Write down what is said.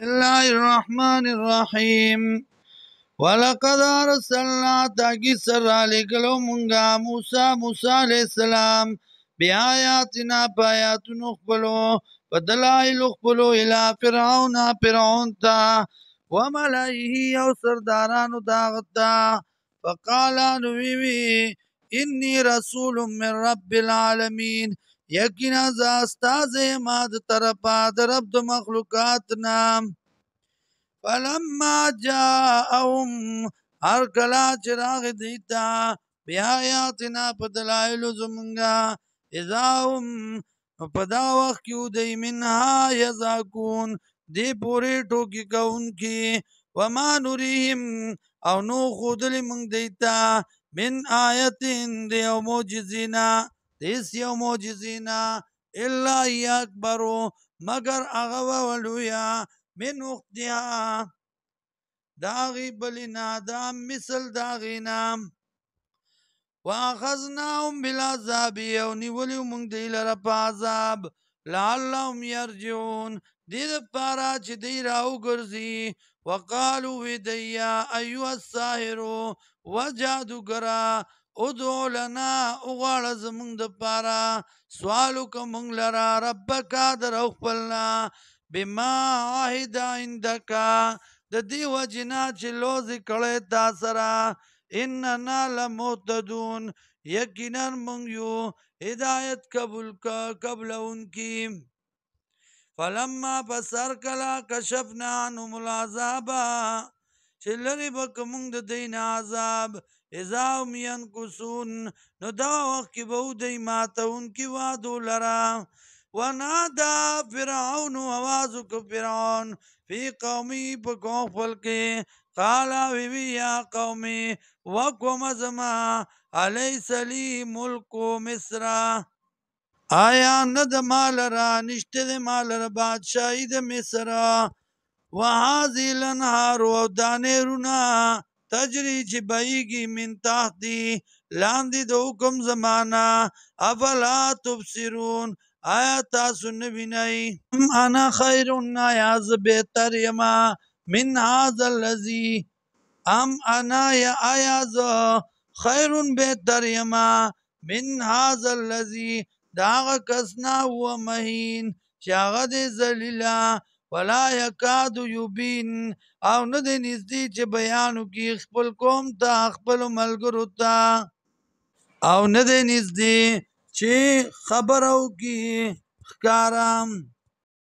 الله الرحمن الرحيم ولقد أرسلنا تاكي سر لكلو منغا موسى عليه السلام بآياتنا بآيات نخبلو ودلائل نخبلو إلى فرعون تا وملئه يو سرداران داغتا فقال نبيبي إني رسول من رب العالمين یقینا ز استاد ما د طرفا د رب د مخلوقاتنا فلما جاءهم هر کلا چراغ دیتا بیااتنا په دلایل زمونږه اذا هم په دا وخت کې دی منها یزاکون دی پورې ټوکی کوونکي وما نريهم او نو خودلی مونږ دیتا من آیتین دی او معجزینا دیس یو معجزینا الا اکبرو مگر اغا ولویا من اختها داغی بلینا دا مثل داغینا واخذناهم بالعذاب او نیولیو مونږ دی لره په عذاب لعلهم یرجعون دې دپاره چې دی راوګرځي وقالو وی دی یا ایها الساحر وجادوګره ادعو لنا اغواړه زمونږ دپاره سوالو که مونږ لره ربکه د رب خپلنا بما عهد عندک د دې وجې نه چې لوزې کړی تا سره اننا لمهتدون یقینا مونږ یو هدایت قبلونکي فلما پسر کلا کشفنا عنهم العذاب چې لرې به که مونږ د دوی نه عذاب اذا هم ینکثون نو دا وخت کې به ودی ماتونکي وعدو لره ونادا فرعون آواز وکړ فرعون فی قومي په قوم خپل کې قال وی یا قومي وقوم زما الیس لی ملک مصر آیا نه د مال را نشته د مال را بادشاهی د مصر وهذه الانهار او دانیرونه تجری چې بهیږي من تحتی لاندې د حکم زمانه افلا تبصرون آیا تاسو نه وینئ انا خیر آیا زه بهتر یما من هذا الذي انا یا آیا زه خیر بهتر یما من هذا الذي دا هغه کس نه هو مهین چې هغه دی ذلیله ولا یکاد یبین او نه دی نږدې چې بیان وکړي خپل قوم ته خپلو ملګرو ته او نه دی نږدې چې خبره وکړي ښکاره